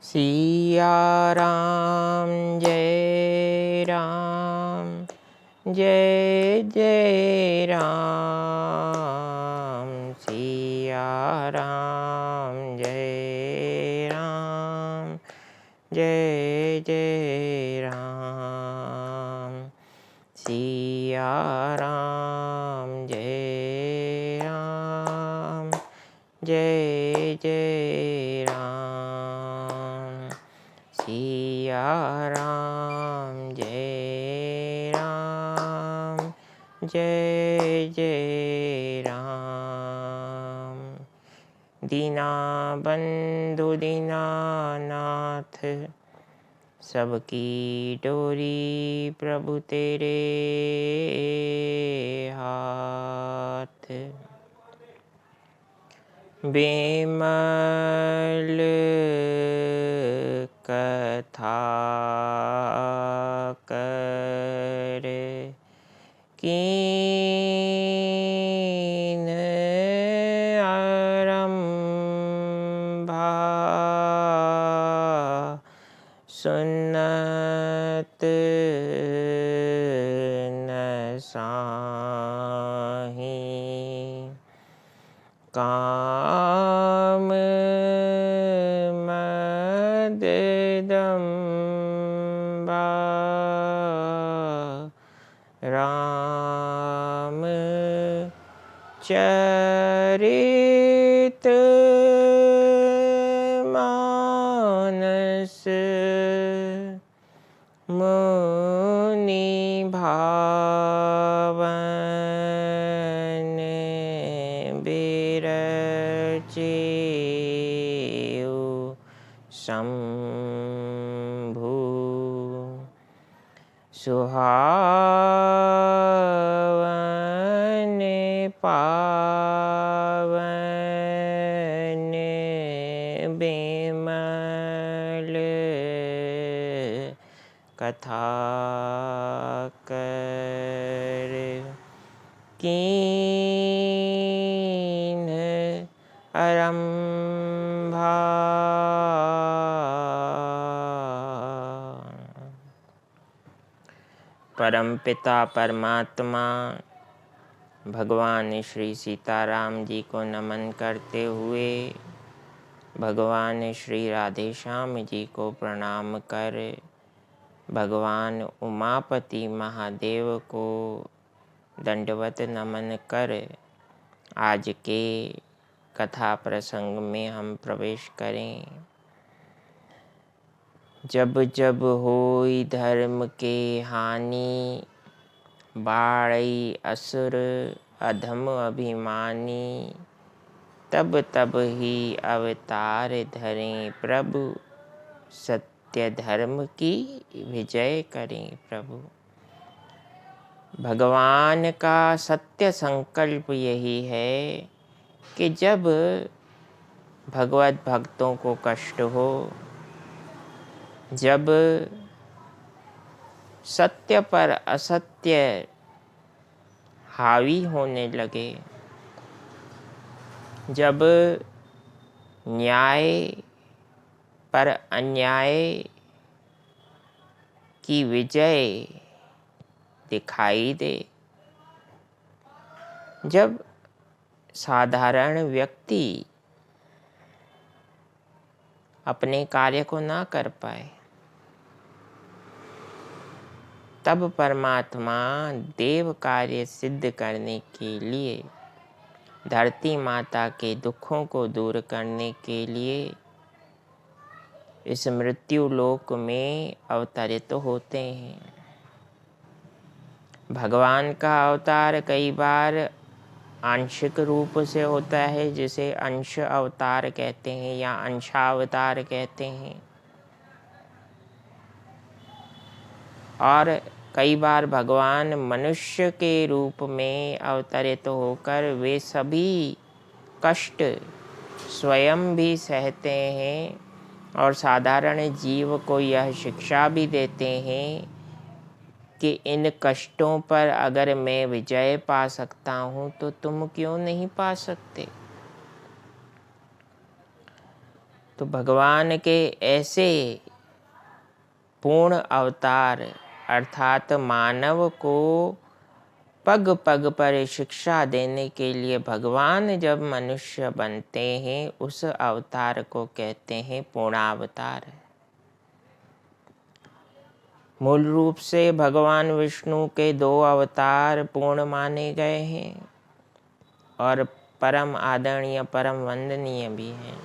सिया राम जय राम जय जय राम। सिया राम जय राम जय जय राम। सिया राम जय राम जय जय राम। सिया राम जय राम जय जय राम। दीना बंधु दीनानाथ सबकी डोरी प्रभु तेरे हाथ। बेमल कथा कर कीन आरंभा। सुनत न साही काम मद दम्बा। राम चरित मानस मुनि भावन बिरचेउ शंभु। सुहावन पावन बेमल कथा कर कीन आरंभा। परमपिता परमात्मा भगवान श्री सीताराम जी को नमन करते हुए भगवान श्री राधेश्याम जी को प्रणाम कर भगवान उमापति महादेव को दंडवत नमन कर आज के कथा प्रसंग में हम प्रवेश करें। जब जब होई धर्म के हानि, बाढ़ई असुर अधम अभिमानी। तब तब ही अवतार धरें प्रभु, सत्य धर्म की विजय करें प्रभु। भगवान का सत्य संकल्प यही है कि जब भगवत भक्तों को कष्ट हो, जब सत्य पर असत्य हावी होने लगे, जब न्याय पर अन्याय की विजय दिखाई दे, जब साधारण व्यक्ति अपने कार्य को ना कर पाए, तब परमात्मा देव कार्य सिद्ध करने के लिए, धरती माता के दुखों को दूर करने के लिए इस मृत्यु लोक में अवतरित होते हैं। भगवान का अवतार कई बार आंशिक रूप से होता है, जिसे अंश अवतार कहते हैं या अंशावतार कहते हैं, और कई बार भगवान मनुष्य के रूप में अवतरित होकर वे सभी कष्ट स्वयं भी सहते हैं और साधारण जीव को यह शिक्षा भी देते हैं कि इन कष्टों पर अगर मैं विजय पा सकता हूँ तो तुम क्यों नहीं पा सकते। तो भगवान के ऐसे पूर्ण अवतार अर्थात मानव को पग पग पर शिक्षा देने के लिए भगवान जब मनुष्य बनते हैं उस अवतार को कहते हैं पूर्णावतार। मूल रूप से भगवान विष्णु के 2 अवतार पूर्ण माने गए हैं और परम आदरणीय परम वंदनीय भी हैं।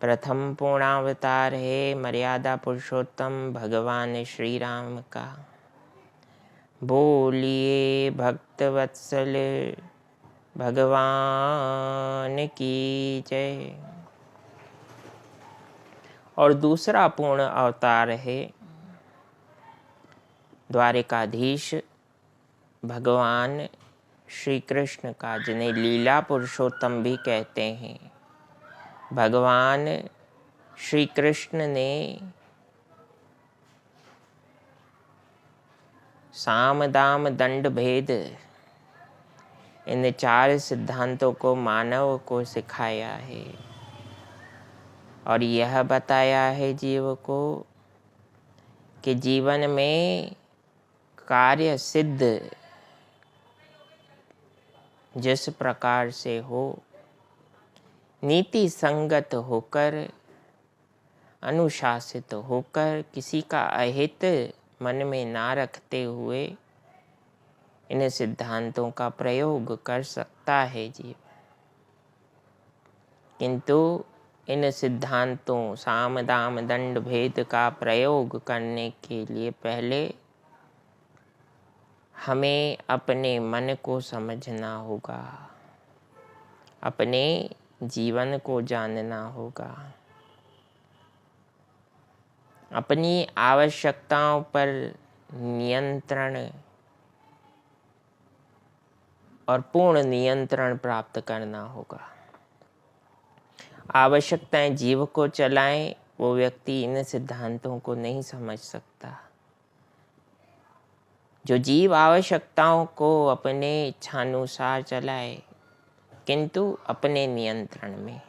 प्रथम पूर्णावतार है मर्यादा पुरुषोत्तम भगवान श्री राम का। बोलिए भक्तवत्सल भगवान की जय। और दूसरा पूर्ण अवतार है द्वारिकाधीश भगवान श्री कृष्ण का, जिन्हें लीला पुरुषोत्तम भी कहते हैं। भगवान श्री कृष्ण ने साम दाम दंड भेद इन 4 सिद्धांतों को मानव को सिखाया है और यह बताया है जीव को कि जीवन में कार्य सिद्ध जिस प्रकार से हो, नीति संगत होकर, अनुशासित होकर, किसी का अहित मन में ना रखते हुए इन सिद्धांतों का प्रयोग कर सकता है जीव। किंतु इन सिद्धांतों साम दाम दंड भेद का प्रयोग करने के लिए पहले हमें अपने मन को समझना होगा, अपने जीवन को जानना होगा, अपनी आवश्यकताओं पर नियंत्रण और पूर्ण नियंत्रण प्राप्त करना होगा। आवश्यकताएं जीव को चलाएं, वो व्यक्ति इन सिद्धांतों को नहीं समझ सकता। जो जीव आवश्यकताओं को अपने इच्छानुसार चलाए किंतु अपने नियंत्रण में,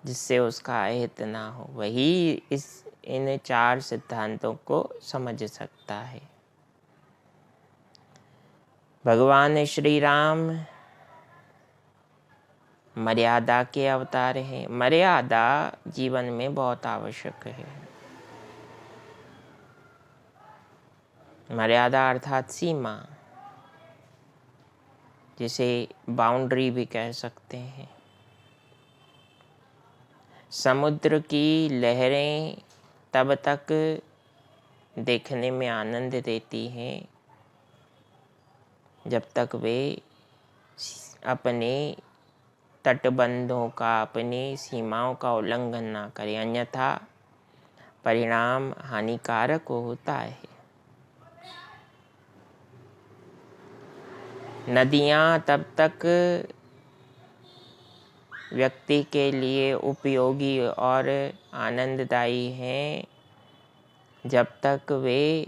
जिससे उसका अहित ना हो, वही इन 4 सिद्धांतों को समझ सकता है। भगवान श्री राम मर्यादा के अवतार हैं। मर्यादा जीवन में बहुत आवश्यक है। मर्यादा अर्थात सीमा, जिसे बाउंड्री भी कह सकते हैं। समुद्र की लहरें तब तक देखने में आनंद देती हैं जब तक वे अपने तटबंधों का, अपनी सीमाओं का उल्लंघन ना करें, अन्यथा परिणाम हानिकारक होता है। नदियाँ तब तक व्यक्ति के लिए उपयोगी और आनंददायी हैं जब तक वे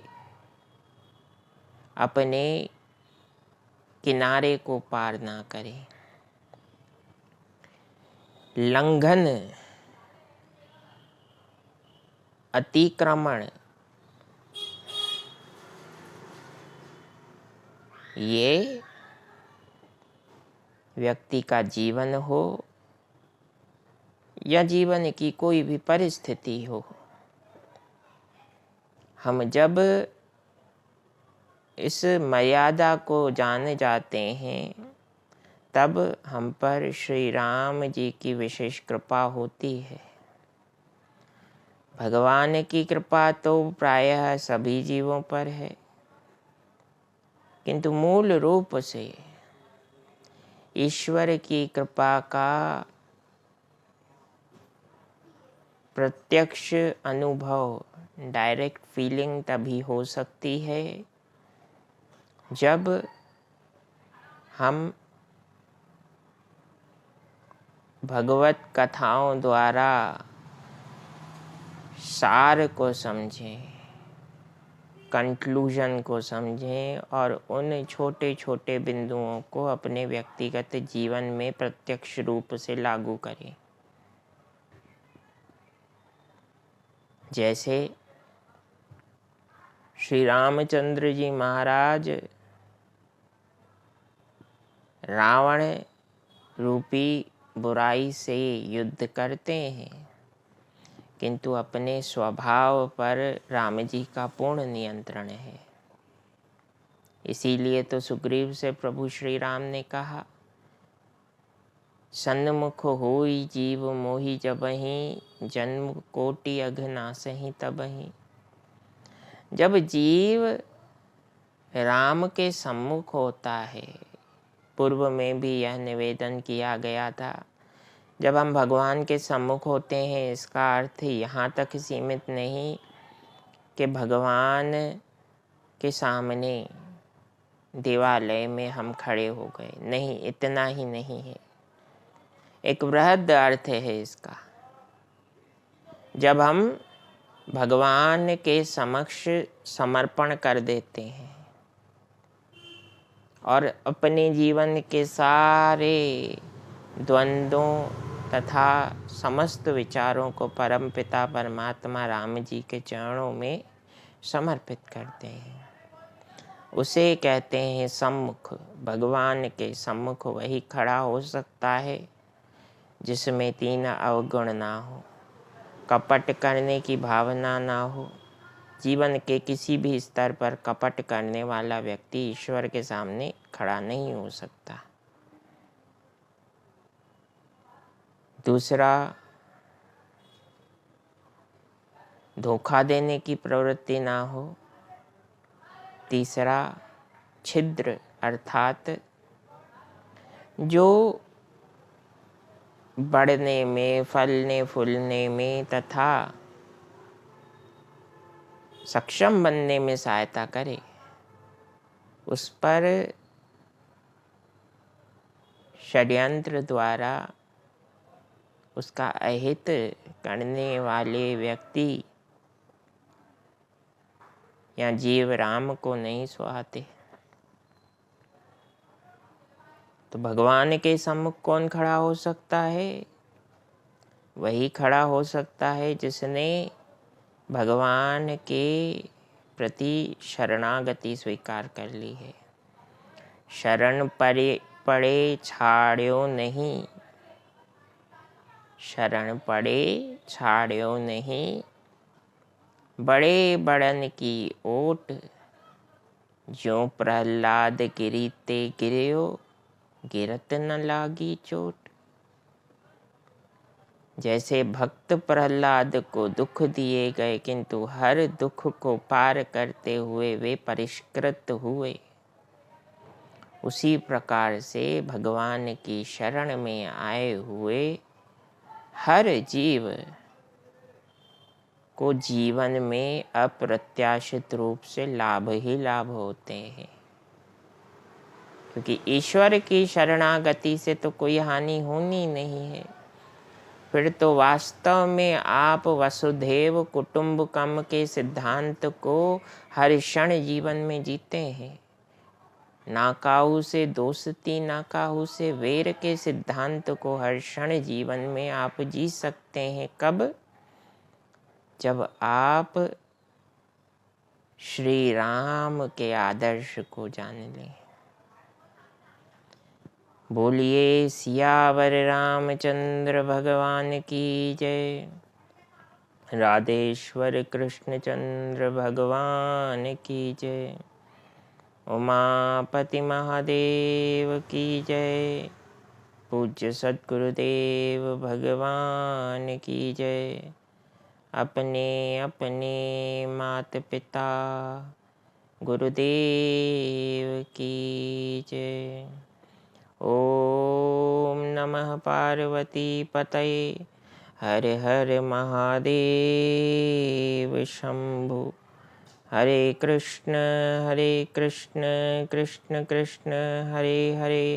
अपने किनारे को पार ना करें। लंघन, अतिक्रमण ये व्यक्ति का जीवन हो या जीवन की कोई भी परिस्थिति हो, हम जब इस मर्यादा को जान जाते हैं तब हम पर श्री राम जी की विशेष कृपा होती है। भगवान की कृपा तो प्रायः सभी जीवों पर है, किंतु मूल रूप से ईश्वर की कृपा का प्रत्यक्ष अनुभव, डायरेक्ट फीलिंग तभी हो सकती है जब हम भगवत कथाओं द्वारा सार को समझें, कंक्लूजन को समझें और उन छोटे छोटे बिंदुओं को अपने व्यक्तिगत जीवन में प्रत्यक्ष रूप से लागू करें। जैसे श्री रामचंद्र जी महाराज रावण रूपी बुराई से युद्ध करते हैं, किंतु अपने स्वभाव पर राम जी का पूर्ण नियंत्रण है। इसीलिए तो सुग्रीव से प्रभु श्री राम ने कहा, सन्मुख होई जीव मोहि जबहि, जन्म कोटि अघ नासहि तबहि। जब जीव राम के सम्मुख होता है, पूर्व में भी यह निवेदन किया गया था, जब हम भगवान के सम्मुख होते हैं, इसका अर्थ यहाँ तक सीमित नहीं कि भगवान के सामने देवालय में हम खड़े हो गए, नहीं, इतना ही नहीं है। एक बृहद अर्थ है इसका। जब हम भगवान के समक्ष समर्पण कर देते हैं और अपने जीवन के सारे द्वंद्वों तथा समस्त विचारों को परमपिता परमात्मा राम जी के चरणों में समर्पित करते हैं, उसे कहते हैं सम्मुख। भगवान के सम्मुख वही खड़ा हो सकता है जिसमें तीन अवगुण ना हो, कपट करने की भावना ना हो। जीवन के किसी भी स्तर पर कपट करने वाला व्यक्ति ईश्वर के सामने खड़ा नहीं हो सकता। दूसरा, धोखा देने की प्रवृत्ति ना हो। तीसरा, छिद्र अर्थात जो बढ़ने में, फलने फूलने में तथा सक्षम बनने में सहायता करे, उस पर षड्यंत्र द्वारा उसका अहित करने वाले व्यक्ति या जीव राम को नहीं सुहाते। तो भगवान के सम्मुख कौन खड़ा हो सकता है? वही खड़ा हो सकता है जिसने भगवान के प्रति शरणागति स्वीकार कर ली है। शरण पड़े छाड़्यो नहीं, शरण पड़े छाड़्यो नहीं, बड़े बड़न की ओट, ज्यों प्रहलाद गिरीते गिरयो, गिरत न लागी चोट। जैसे भक्त प्रहलाद को दुख दिए गए, किंतु हर दुख को पार करते हुए वे परिष्कृत हुए, उसी प्रकार से भगवान की शरण में आए हुए हर जीव को जीवन में अप्रत्याशित रूप से लाभ ही लाभ होते हैं। क्योंकि ईश्वर की शरणागति से तो कोई हानि होनी नहीं है। फिर तो वास्तव में आप वसुधैव कुटुंबकम के सिद्धांत को हर क्षण जीवन में जीते हैं। ना काहू से दोस्ती, ना काहू से वैर के सिद्धांत को हर क्षण जीवन में आप जी सकते हैं। कब? जब आप श्री राम के आदर्श को जान लें। बोलिए सियावर रामचंद्र भगवान की जय। राधेश्वर कृष्णचंद्र भगवान की जय। उमापति महादेव की जय। पूज्य सद्गुरुदेव भगवान की जय। अपने अपने माता पिता गुरुदेव की जय। ओम नमः पार्वती पतये। हर हर महादेव शंभु। हरे कृष्ण कृष्ण कृष्ण हरे हरे,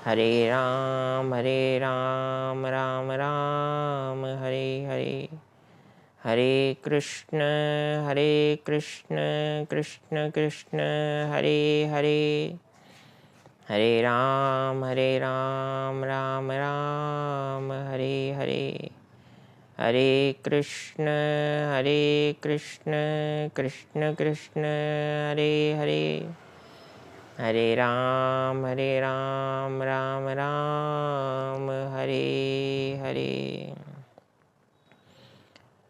हरे राम राम राम हरे हरे, हरे कृष्ण कृष्ण कृष्ण हरे हरे, हरे राम राम राम हरे हरे, हरे कृष्ण कृष्ण कृष्ण हरे हरे, हरे राम राम राम हरे हरे।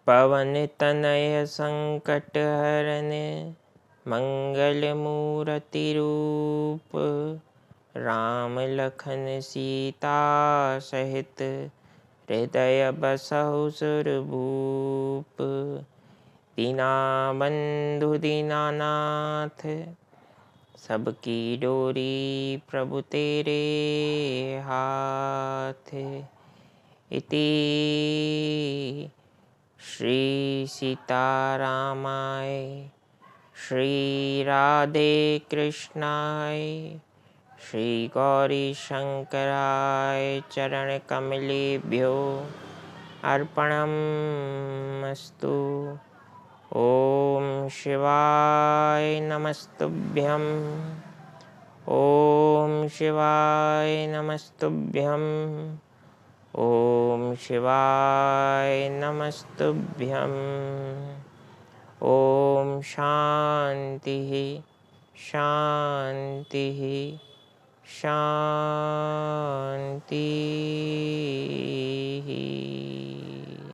पवन तनय संकट हरन मंगल मूर्ति रूप, राम लखन सीता सहित हृदय बसहु सुरभूप। दीनाबंधु दीनानाथ सबकी डोरी प्रभु तेरे हाथ। इति श्री सीतारामाय श्री राधे कृष्णाय श्री गौरी शंकराय चरण कमलेभ्यो अर्पणमस्तु। ओम शिवाय नमस्तुभ्यं, ओम शिवाय नमस्तुभ्यं, ओम शिवाय नमस्तुभ्यं। ओम शांति शांति शांति।